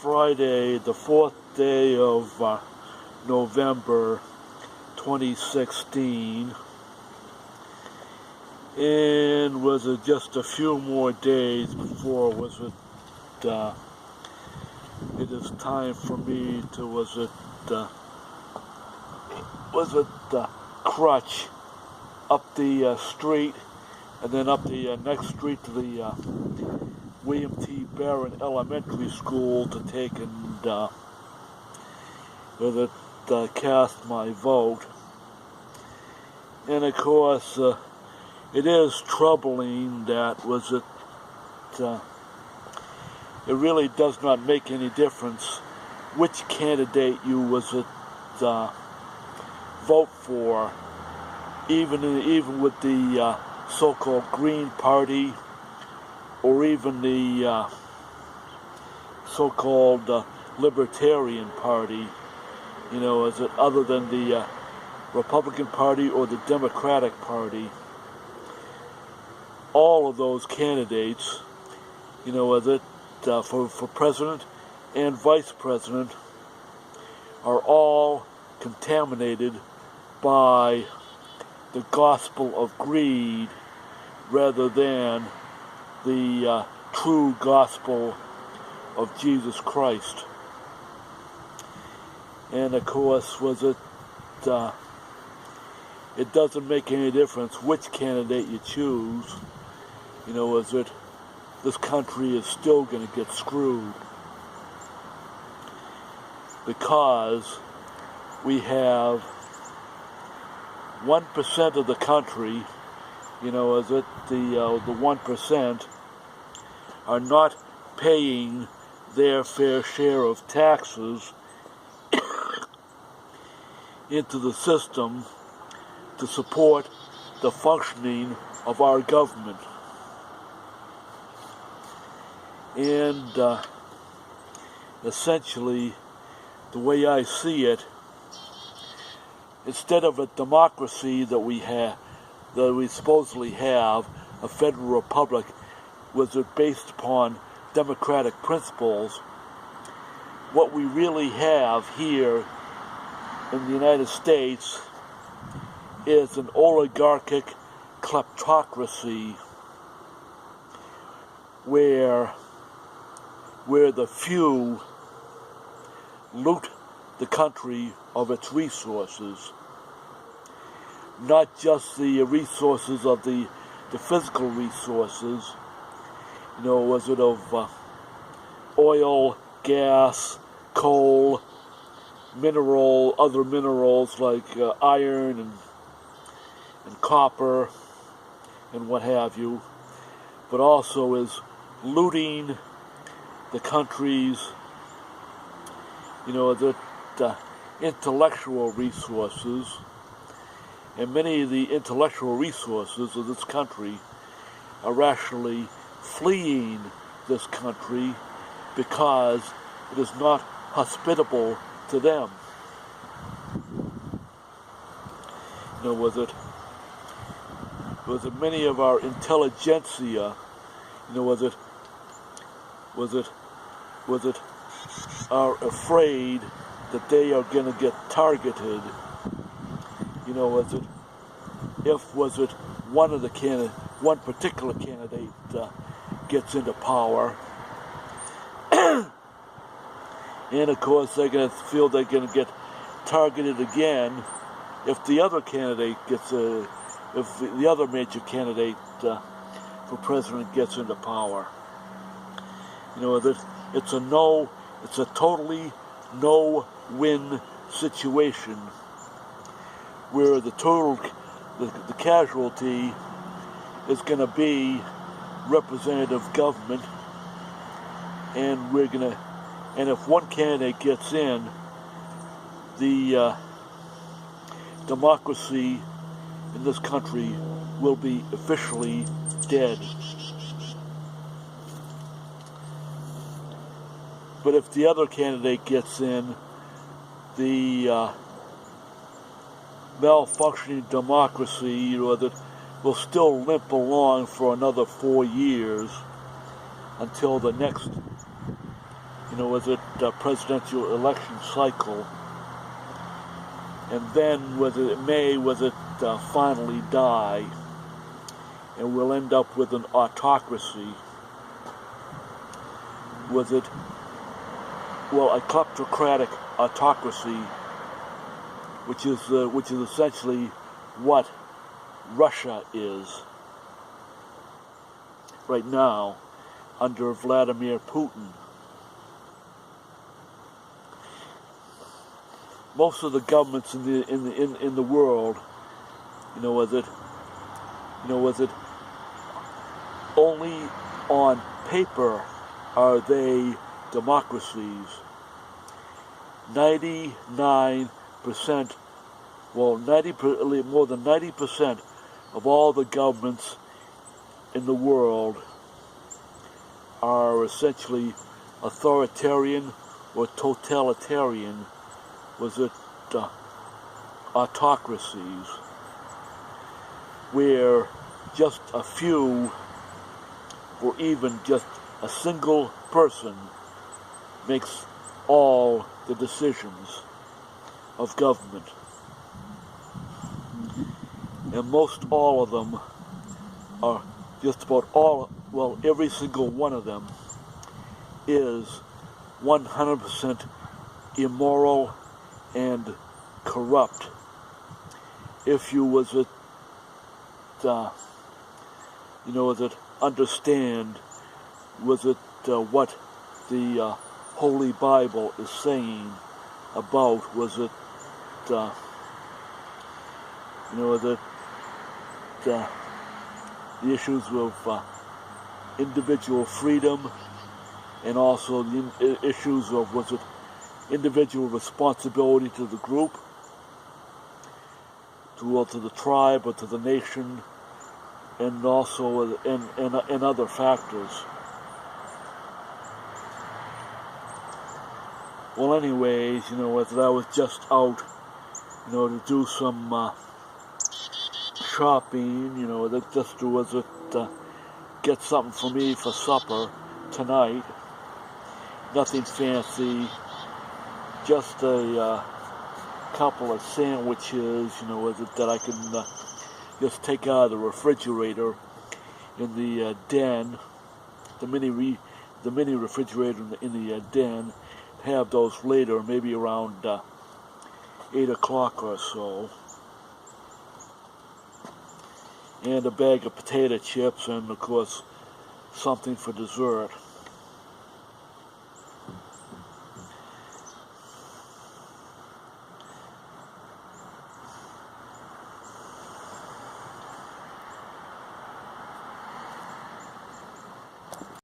Friday, the 4th day of November 2016, and was it just a few more days before it is time for me to crutch up the street and then up the next street to the William T. Barron Elementary School to take and cast my vote. And of course, it is troubling that it really does not make any difference which candidate you vote for, even with the so-called Green Party, or even the so-called Libertarian Party, other than the Republican Party or the Democratic Party. All of those candidates, for president and vice president, are all contaminated by the gospel of greed rather than the true gospel of Jesus Christ. And of course, it doesn't make any difference which candidate you choose. This country is still going to get screwed, because we have 1% of the country, the 1% are not paying their fair share of taxes into the system to support the functioning of our government. And essentially, the way I see it, instead of a democracy that we supposedly have, a federal republic, based upon democratic principles, what we really have here in the United States is an oligarchic kleptocracy where the few loot the country of its resources, not just the resources of the physical resources, of oil, gas, coal, other minerals like iron and copper and what have you, but also is looting the country's, the intellectual resources. And many of the intellectual resources of this country are actually fleeing this country because it is not hospitable to them. Many of our intelligentsia, are afraid that they are going to get targeted. If one particular candidate gets into power, and of course they're going to feel they're going to get targeted again if the other candidate if the other major candidate for president gets into power. It's a totally no-win situation where the casualty is going to be representative government, and if one candidate gets in, the democracy in this country will be officially dead. But if the other candidate gets in, the malfunctioning democracy that will still limp along for another 4 years until the next was it presidential election cycle, and then was it finally die, and we'll end up with an autocracy. Was it, well, a kleptocratic autocracy, which is essentially what Russia is right now under Vladimir Putin. Most of the governments in the world, was it only on paper are they democracies. 99%, well, more than 90% of all the governments in the world are essentially authoritarian or totalitarian, was it autocracies, where just a few, or even just a single person, makes all the decisions of government. And most all of them are just about all, well, every single one of them is 100% immoral and corrupt. If you understand what the Holy Bible is saying about the issues of individual freedom, and also the issues of individual responsibility to the group, to the tribe, or to the nation, and also and other factors. Well, anyways, as I was just out, to do some shopping, that just get something for me for supper tonight. Nothing fancy, just a couple of sandwiches, that I can just take out of the refrigerator in the den, the mini refrigerator in the den. Have those later, maybe around 8 o'clock or so. And a bag of potato chips, and of course something for dessert.